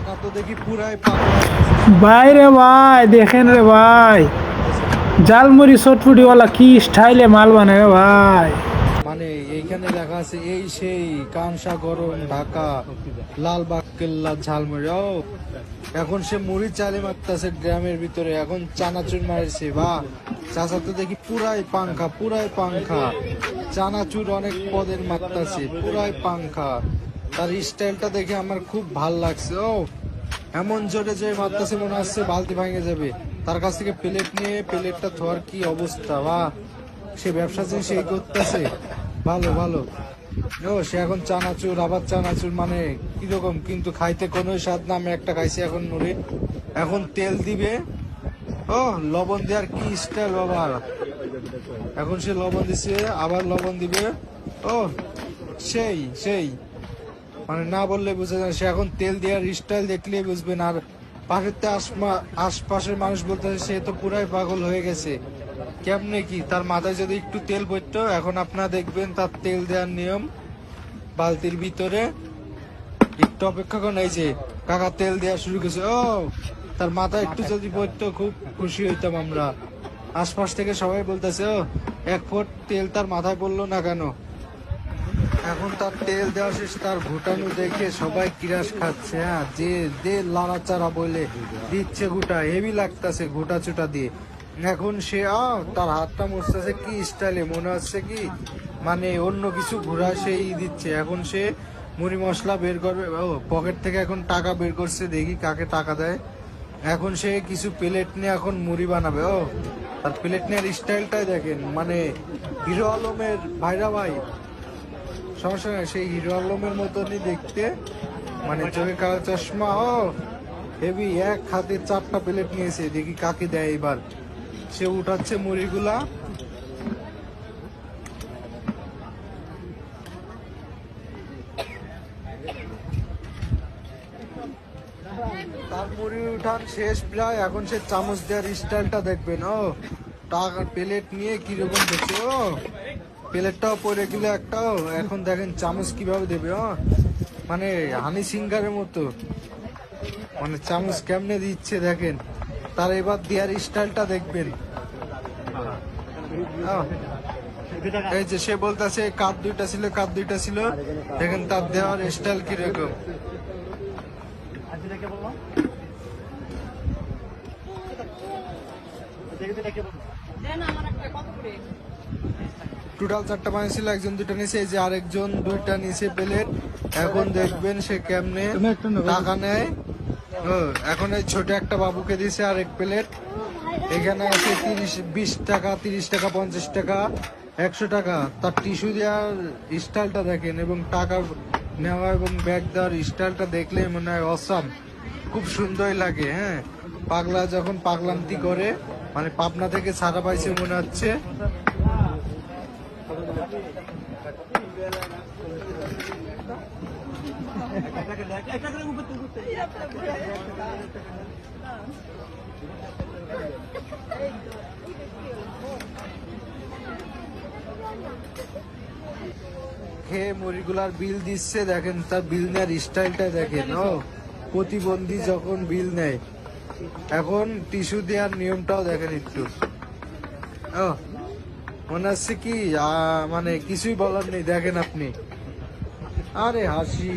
কাকা তো দেখি পুরাই পাগল। ভাই রে ভাই, দেখেন রে ভাই, জালমুড়ি চটফুটিওয়ালা কি স্টাইলে মাল বানায় রে ভাই। মানে এইখানে লেখা আছে এই সেই কামসা গরম ঢাকা লালবাগ কেল্লা ঝালমুড়ি। ও এখন সে মুড়ি চালে মারতেছে গ্রামের ভিতরে, এখন চানাচুর মারছে। বা চাচা তো দেখি পুরাই পাংখা, পুরাই পাংখা। চানাচুর অনেক পদের মারতেছে, পুরাই পাংখা। তার স্টাইলটা দেখে আমার খুব ভাল লাগছে। ও এমন জোরে যে মারতেছে মনে হচ্ছে বালতি ভাঙে যাবে। তার কাছ থেকে প্লেট নিয়ে প্লেটটা ধোয়ার কি অবস্থা। বা সে ব্যবসা যে সেই করতেছে, ভালো ভালো। ও সে এখন চানাচুর, আবার চানাচুর, মানে কিরকম কিন্তু খাইতে কোনো স্বাদ না। আমি একটা খাইছি এখন মুড়ি। এখন তেল দিবে, ও লবণ দেওয়ার কি স্টাইল বাবা। এখন সে লবণ দিছে, আবার লবণ দিবে। ও সেই সেই, মানে না বললে বুঝা যায়। সে এখন তেল দেওয়ার স্টাইল দেখলেই বুঝবেন। আর পাশের আশপাশের মানুষ বলতেছে সে তো পুরাই পাগল হয়ে গেছে। কেমনে কি তার মাথায় যদি একটু তেল পড়তো। এখন আপনারা দেখবেন তার তেল দেওয়ার নিয়ম বালতির ভিতরে। একটু অপেক্ষা করেন, এই যে কাকা তেল দেওয়া শুরু করছে। ও তার মাথায় একটু যদি পড়তো খুব খুশি হইতাম আমরা। আশপাশ থেকে সবাই বলতেছে ও এক ফুট তেল তার মাথায় পড়লো না কেন। এখন তার তেল দেওয়া শেষ, তার ঘুটানো দেখে সবাই কিরাস খাচ্ছে। হ্যাঁ, যে যে লাড়াচাড়া বলে দিচ্ছে ঘুটা, হেভি লাগতেছে ঘুটা চুটা দিয়ে। এখন সে তার হাতটা মুছতেছে কি স্টাইলে, মনে হচ্ছে কি মানে অন্য কিছু ঘোরা সেই দিচ্ছে। এখন সে মুড়ি মশলা বের করবে। ও পকেট থেকে এখন টাকা বের করছে, দেখি কাকে টাকা দেয়। এখন সে কিছু প্লেট নিয়ে এখন মুড়ি বানাবে। ও তার প্লেট নেওয়ার স্টাইলটাই দেখেন, মানে হিরো আলমের ভাইরা ভাই, সমস্যা নাই, সেই হিরো আলমের মতনই দেখতে। মানে চোখে কালো চশমা। ও হেভি, এক হাতে 4টা প্লেট নিয়েছে, দেখি কাকে দেয় এবার। সে উঠাচ্ছে মুড়িগুলা। তার মুড়ি উঠান শেষ প্রায়। এখন সে চামচ দেওয়ার স্টাইলটা দেখবেন। ও টাকা প্লেট নিয়ে কিরকম দেখছে। ও প্লেটটাও পরে গেলে একটাও। এখন দেখেন চামচ কিভাবে দেবে। মানে হানি সিঙ্গারের মতো, মানে চামচ কেমনে দিচ্ছে দেখেন। তার এবার দেওয়ার স্টাইলটা দেখবেন। এই যে সে বলতেছে কাপ দুইটা ছিল, কাপ দুইটা ছিল। দেখেন তার দেওয়ার স্টাইল কিরকম। টোটাল 4টা বানিয়েছিল, একজন 2টা নিয়েছে। এই যে আরেকজন 2টা নিয়েছে প্লেট। এখন দেখবেন সে কেমনে টাকা নেয়। ও এখন এই ছোট একটা বাবুকে দিয়েছে আরেক প্লেট। এখানে আছে 20 টাকা, 30 টাকা, 50 টাকা, 100 টাকা। তার টিস্যু দেওয়ার স্টাইলটা দেখেন এবং টাকা নেওয়া এবং ব্যাগ দেওয়ার স্টাইলটা দেখলে মনে হয় অসাম, খুব সুন্দরই লাগে। হ্যাঁ, পাগলা যখন পাগলান্তি করে, মানে পাবনা থেকে ছাড়া পাইছে মনে হচ্ছে। খেয়ে মুড়িগুলার বিল দিচ্ছে, দেখেন তার বিল নেওয়ার স্টাইলটা দেখেন। ও প্রতিবন্ধী যখন বিল নেয়। এখন টিস্যু দেওয়ার নিয়মটাও দেখেন একটু। ও মনে হচ্ছে কি মানে কিছুই বলার নেই, দেখেন আপনি। আরে হাসি।